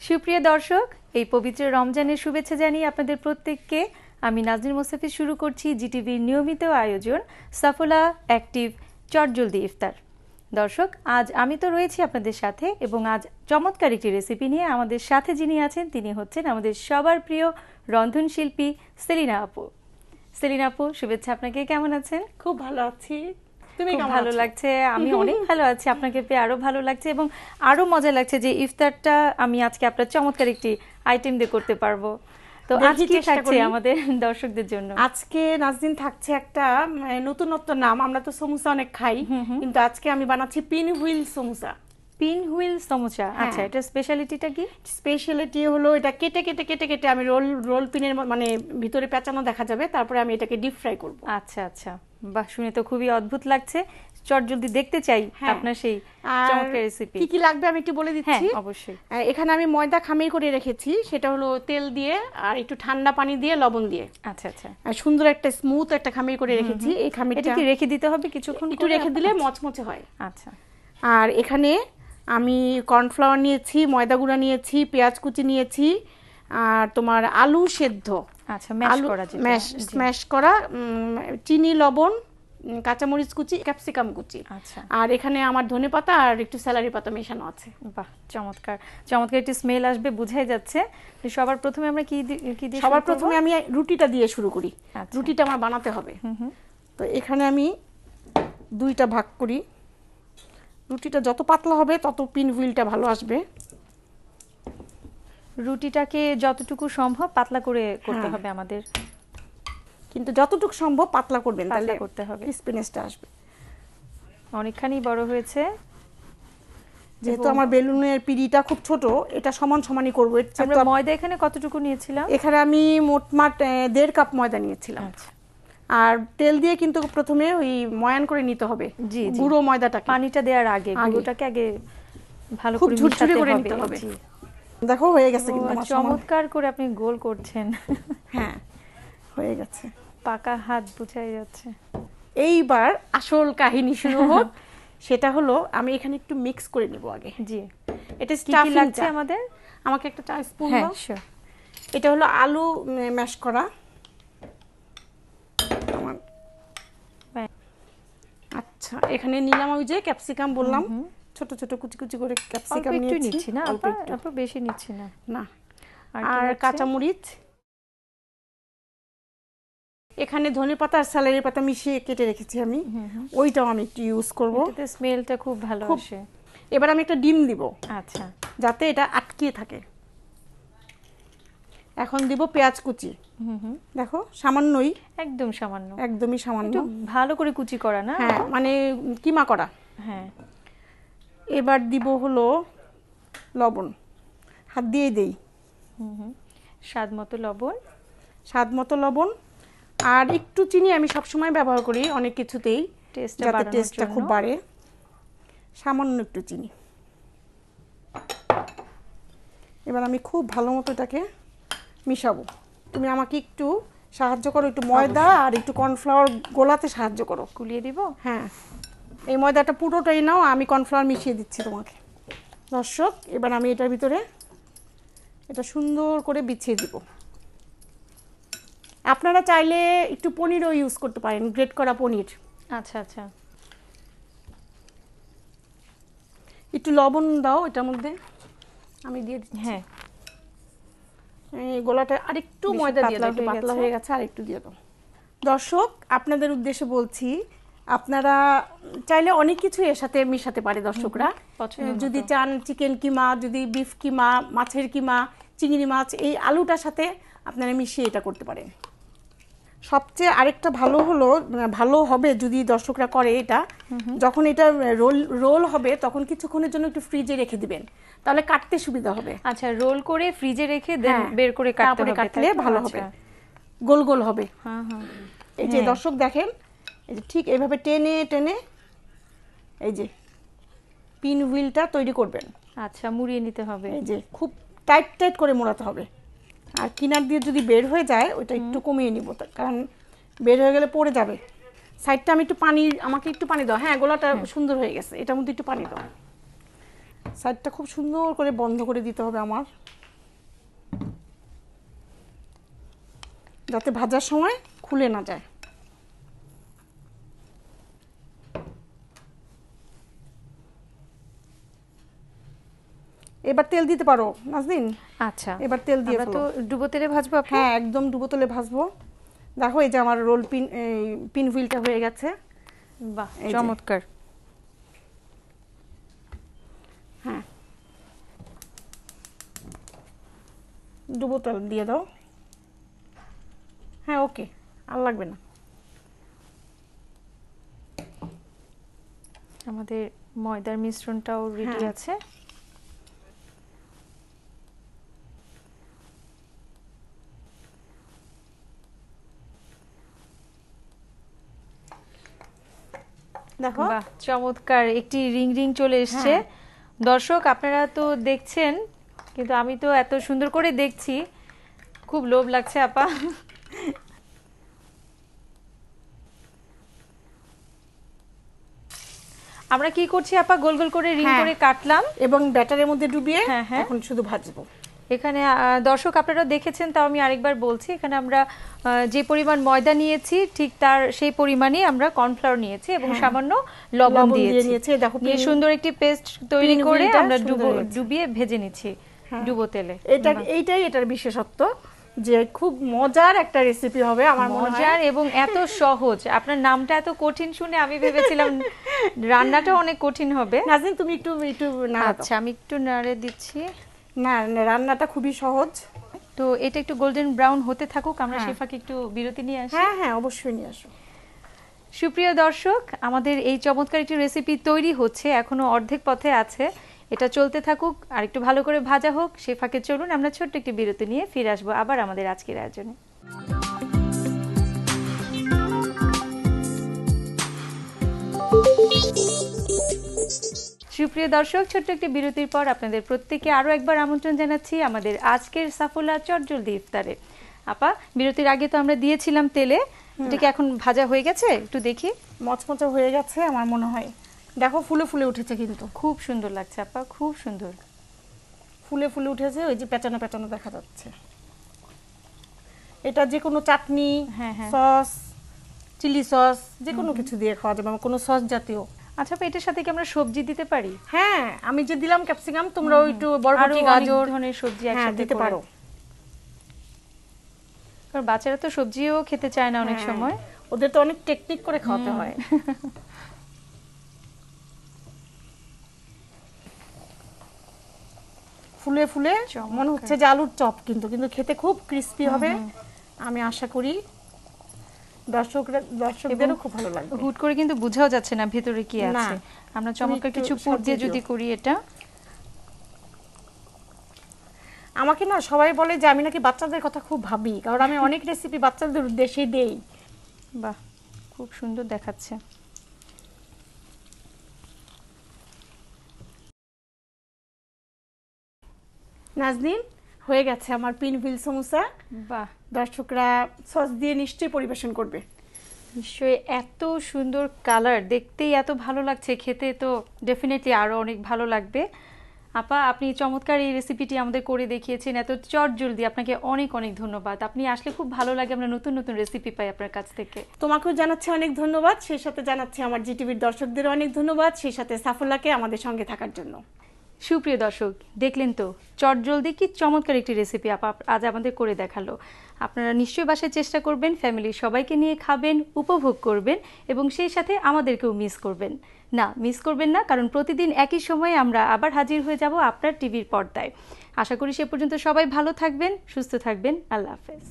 সুপ্রিয় দর্শক, এই পবিত্র রমজানের শুভেচ্ছা জানিয়ে আপনাদের প্রত্যেককে আমি নাজনীন মোস্তাফিজ শুরু করছি জিটিভির নিয়মিত আয়োজন সফলা অ্যাক্টিভ চটজলদি ইফতার। দর্শক, আজ আমি তো রয়েছি আপনাদের সাথে এবং আজ চমৎকার একটি রেসিপি নিয়ে আমাদের সাথে যিনি আছেন তিনি হচ্ছেন আমাদের সবার প্রিয় রন্ধনশিল্পী সেলিনা আপু। সেলিনা আপু, শুভেচ্ছা আপনাকে। কেমন আছেন? খুব ভালো আছি। তুমি কেমন? ভালো লাগছে, আমি অনেক ভালো আছি। আপনাকে পেয়ে আরো ভালো লাগছে এবং আরো মজা লাগছে যে ইফতারটা আমি আজকে আপনার চমৎকার একটি আইটেম দিয়ে করতে পারবো। তো আজকে কি থাকছে আমাদের দর্শকদের জন্য? আজকে নাজনীন থাকছে একটা নতুনত্ব নাম। আমরা তো সমুচা অনেক খাই, কিন্তু আজকে আমি বানাচ্ছি pin wheel samosa. Pin wheel samosa, আচ্ছা, এটা স্পেশালিটিটা কি? স্পেশালিটি হলো এটা কেটে কেটে কেটে কেটে আমি রোল পিনের মানে ভিতরে পেঁচানো দেখা যাবে, তারপরে আমি এটাকে ডিপ ফ্রাই করব। আচ্ছা আচ্ছা, বাহ, শুনে তো খুবই অদ্ভুত লাগছে। চটজলদি দেখতে চাই আপনার সেই চমৎকার রেসিপি। কি কি লাগবে আমি একটু বলে দিচ্ছি। হ্যাঁ, অবশ্যই। এখানে আমি ময়দা খামির করে রেখেছি, সেটা হলো তেল দিয়ে আর একটু ঠান্ডা পানি দিয়ে লবণ দিয়ে। আচ্ছা আচ্ছা, সুন্দর একটা স্মুথ একটা খামির করে রেখেছি। এই খামিরটা কি রেখে দিতে হবে কিছুক্ষণ? একটু রেখে দিলে মচমচে হয়। আচ্ছা। আর এখানে আমি কর্নফ্লাওয়ার নিয়েছি, ময়দা গুঁড়া নিয়েছি, পেঁয়াজ কুচি নিয়েছি, আর তোমার আলু সেদ্ধ, আচ্ছা, স্ম্যাশ করা, চিনি, লবণ, কাঁচামরিচ কুচি, ক্যাপসিকাম কুচি। আচ্ছা। আর এখানে আমার ধনেপাতা আর একটু স্যালারি পাতা মেশানো আছে। বাহ, চমৎকার চমৎকার একটি স্মেল আসবে, বোঝাই যাচ্ছে। সবার প্রথমে আমরা কি দিয়ে? সবার প্রথমে আমি রুটিটা দিয়ে শুরু করি। রুটিটা আমার বানাতে হবে। তো এখানে আমি দুইটা ভাগ করি। রুটিটা যত পাতলা হবে তত পিন হুইলটা ভালো আসবে। রুটিটাকে যতটুকু সম্ভব পাতলা করে করতে হবে আমাদের, কিন্তু যতটুকু সম্ভব পাতলা করবেন, তাহলে করতে হবে, ক্রিসপিনেসটা আসবে। অনেকখানি বড় হয়েছে যেহেতু আমার বেলুনের পিড়িটা খুব ছোট, এটা সমান সমানই করব। আমরা ময়দা এখানে কতটুকু নিয়েছিলাম? এখানে আমি মোটমাট 1.5 কাপ ময়দা নিয়েছিলাম। আচ্ছা। আর তেল দিয়ে কিন্তু প্রথমে ওই ময়ান করে নিতে হবে। জি, গুঁড়ো ময়দাটাকে পানিটা দেওয়ার আগে গুঁড়োটাকে আগে ভালো করে ঝুরঝুরে করে নিতে হবে। দেখো হয়ে গেছে কিন্তু আমার চমৎকার করে আপনি গোল করছেন। হ্যাঁ, হয়ে গেছে, পাকা হাত বোঝাই যাচ্ছে। এইবার আসল কাহিনী শুরু হোক। সেটা হলো আমি এখানে একটু মিক্স করে নিব আগে। জি, এটা স্টাফিং লাগছে আমাদের। আমাকে একটা চা স্পুন দাও। এটা হলো আলু ম্যাশ করা। আচ্ছা, এখানে নিলাম ওই যে ক্যাপসিকাম বললাম, ছোট ছোট কুচি কুচি করে ক্যাপসিকাম নিচ্ছি না, অল্প বেশি নিচ্ছি না। না, আর কাঁচামরিচ। এখানে ধনেপাতা আর স্যালারি পাতা মিশিয়ে কেটে রেখেছি আমি, ওইটাও আমি একটু ইউজ করব। এটাতে স্মেলটা খুব ভালো আসে। এবার আমি একটা ডিম দিব, আচ্ছা, যাতে এটা আটকিয়ে থাকে। এখন দিব পেঁয়াজ কুচি। দেখো সামান্যই, একদম সামান্য, একদমই সামান্য, ভালো করে কুচি করা না। হ্যাঁ, মানে কিমা করা। হ্যাঁ। এবার দিব হলো লবণ, হাত দিয়েই দেই। স্বাদ মতো লবণ, স্বাদ মতো লবণ, আর একটু চিনি আমি সবসময় ব্যবহার করি অনেক কিছুতেই, যাতে টেস্টটা খুব বাড়ে। সামান্য একটু চিনি। এবার আমি খুব ভালো মতো এটাকে মিশাবো। তুমি আমাকে একটু সাহায্য করো, একটু ময়দা আর একটু কর্নফ্লাওয়ার গোলাতে সাহায্য করো। গুলিয়ে দিব? হ্যাঁ, এই ময়দাটা পুরোটাই নাও, আমি কর্নফ্লাওয়ার মিশিয়ে দিচ্ছি তোমাকে। দর্শক, এবার আমি এটার ভিতরে এটা সুন্দর করে বিছিয়ে দিব। আপনারা চাইলে একটু পনিরও ইউজ করতে পারেন, গ্রেট করা পনির। আচ্ছা আচ্ছা, একটু লবণ দাও এটার মধ্যে, আমি দিয়ে দিচ্ছি। হ্যাঁ, এই গোলাটা আরেকটু ময়দা দিয়ে দাও, পাতলা হয়ে গেছে, আর একটু দিয়ে দাও। দর্শক, আপনাদের উদ্দেশ্যে বলছি, আপনারা চাইলে অনেক কিছু এর সাথে মিশাতে পারে দর্শকরা। যদি চান চিকেন কিমা, যদি বিফ কিমা, মাছের কিমা, চিংড়ি মাছ, এই আলুটার সাথে আপনারা মিশিয়ে এটা করতে পারেন। সবচেয়ে আরেকটা ভালো হবে যদি দর্শকরা করে এটা, যখন এটা রোল হবে তখন কিছুক্ষণের জন্য একটু ফ্রিজে রেখে দিবেন, তাহলে কাটতে সুবিধা হবে। আচ্ছা, রোল করে ফ্রিজে রেখে দেন বের করে কাটলে ভালো হবে, গোল গোল হবে। হ্যাঁ হ্যাঁ, এই যে দর্শক দেখেন, এই যে ঠিক এইভাবে টেনে টেনে এই যে পিন হুইলটা তৈরি করবেন। আচ্ছা, মুড়িয়ে নিতে হবে। এই যে খুব টাইট টাইট করে মোড়াতে হবে। আর কিনার দিয়ে যদি বের হয়ে যায় ওইটা একটু কমিয়ে নিব, কারণ বের হয়ে গেলে পড়ে যাবে। সাইডটা আমি একটু পানি, আমাকে একটু পানি দাও। হ্যাঁ, গোলাটা সুন্দর হয়ে গেছে, এটার মধ্যে একটু পানি দাও। সাইডটা খুব সুন্দর করে বন্ধ করে দিতে হবে আমার, যাতে ভাজার সময় খুলে না যায়। এবার তেল দিতে পারো নাজনীন। আচ্ছা, এবার তেল দিয়ে ফেলো। তো ডুবো তেলে ভাজবো আপু? হ্যাঁ, একদম ডুবো তেলে ভাজবো। দেখো এই যে আমার রোল পিন হুইলটা হয়ে গেছে। বাহ, চমৎকার। হ্যাঁ, ডুবো তেল দিয়ে দাও। হ্যাঁ, ওকে, আর লাগবে না। আমাদের ময়দার মিশ্রণটাও রেডি আছে। দেখো, বাহ, চমৎকার একটি রিং রিং চলে এসেছে। দর্শক আপনারা তো দেখছেন, কিন্তু আমি তো এত সুন্দর করে দেখছি, খুব লোভ লাগছে আপা। আমরা কি করছি আপা, গোল গোল করে রিং করে কাটলাম এবং ব্যাটারের মধ্যে ডুবিয়ে এখন শুধু ভাজবো। এখানে দর্শক আপনারা দেখেছেন, তাও আমি আরেকবার বলছি, এখানে আমরা যে পরিমাণ ময়দা নিয়েছি ঠিক তার সেই পরিমাণই আমরা কর্নফ্লাওয়ার নিয়েছি এবং সামান্য লবণ দিয়েছি। দেখো, দিয়ে সুন্দর একটি পেস্ট তৈরি করে আমরা ডুবিয়ে ভেজে নিচ্ছি ডুবো তেলে। এইটাই এটার বিশেষত্ব, যে খুব মজার একটা রেসিপি হবে আমার মনে হয়। মজার এবং এত সহজ। আপনার নামটা এত কঠিন শুনে আমি ভেবেছিলাম রান্নাটা অনেক কঠিন হবে। নাজনীন, তুমি একটু নাড়া দাও। আচ্ছা, আমি একটু নাড়ে দিচ্ছি। না, রান্নাটা খুবই সহজ। তো এটা একটু গোল্ডেন ব্রাউন হতে থাকুক, আমরা শেফাকে একটু বিরতি নিয়ে আসি। হ্যাঁ হ্যাঁ, অবশ্যই নিয়ে আসো। সুপ্রিয় দর্শক, আমাদের এই চমৎকার একটি রেসিপি তৈরি হচ্ছে, এখনো অর্ধেক পথে আছে। এটা চলতে থাকুক, আর একটু ভালো করে ভাজা হোক। শেফাকে চলুন আমরা ছোট্ট একটি বিরতি নিয়ে ফিরে আসবো আবার আমাদের আজকের আয়োজনে। সুপ্রিয় দর্শক, ছোট্ট একটি বিরতির পর আপনাদের প্রত্যেককে আরো একবার আমন্ত্রণ জানাচ্ছি আমাদের আজকের সাফোলা চটজলদি ইফতারে। আপা, বিরতির আগে তো আমরা দিয়েছিলাম তেলে, এটা কি এখন ভাজা হয়ে গেছে? একটু দেখি। মচমচে হয়ে গেছে আমার মনে হয়। দেখো, ফুলে ফুলে উঠেছে, কিন্তু খুব সুন্দর লাগছে আপা, খুব সুন্দর ফুলে ফুলে উঠেছে। ওই যে পেঁচানো পেঁচানো দেখা যাচ্ছে। এটা যে কোনো চাটনি, সস, চিলি সস, যে কোনো কিছু দিয়ে খাওয়া যাবে, কোনো সস জাতীয়। আচ্ছা, এটার সাথে কি আমরা সবজি দিতে পারি? হ্যাঁ, আমি যে দিলাম ক্যাপসিকাম, তোমরা একটু বরবটি, গাজর ধরনের সবজি একসাথে দিতে পারো। কারণ বাচ্চারা তো সবজিও খেতে চায় না অনেক সময়, ওদের তো অনেক টেকনিক করে খাওয়াতে হয়। ফুলে ফুলে মনে হচ্ছে যে আলুর চপ, কিন্তু খেতে খুব ক্রিস্পি হবে। আমি আশা করি দর্শকদেরও খুব ভালো লাগবে। হুট করে কিন্তু বোঝাও যাচ্ছে না ভেতরে কি আছে। আমরা চমৎকার কিছু পুর দিয়ে যদি করি এটা। আমাকে না সবাই বলে যে আমি নাকি বাচ্চাদের কথা খুব ভাবি, কারণ আমি অনেক রেসিপি বাচ্চাদের উদ্দেশ্যে দেই। বাহ, খুব সুন্দর দেখাচ্ছে। নাজনীন, হয়ে গেছে আমার পিন হুইল সমোসা। বাহ, দর্শকরা সস দিয়ে নিশ্চয়ই পরিবেশন করবে। নিশ্চয়ই। এত সুন্দর কালার, দেখতেই এত ভালো লাগছে, খেতে তো ডেফিনেটলি আরো অনেক ভালো লাগবে। আপা, আপনি চমৎকার এই রেসিপিটি আমাদের করে দেখিয়েছেন এত চটজলদি, আপনাকে অনেক অনেক ধন্যবাদ। আপনি আসলে খুব ভালো লাগে, আমরা নতুন নতুন রেসিপি পাই আপনার কাছ থেকে। তোমাকেও জানাচ্ছি অনেক ধন্যবাদ, সেই সাথে জানাচ্ছি আমার জিটিভির দর্শকদেরও অনেক ধন্যবাদ, সেই সাথে সাফোলাকে আমাদের সঙ্গে থাকার জন্য। সুপ্রিয় দর্শক, দেখলেন তো চটজলদি কি চমৎকার একটি রেসিপি আপা আজ আমাদের করে দেখালো। আপনারা নিশ্চয়ই বাসায় চেষ্টা করবেন, ফ্যামিলির সবাইকে নিয়ে খাবেন, উপভোগ করবেন এবং সেই সাথে আমাদেরকেও মিস করবেন না, কারণ প্রতিদিন একই সময়ে আমরা আবার হাজির হয়ে যাব আপনার টিভির পর্দায়। আশা করি সে পর্যন্ত সবাই ভালো থাকবেন, সুস্থ থাকবেন। আল্লাহ হাফেজ।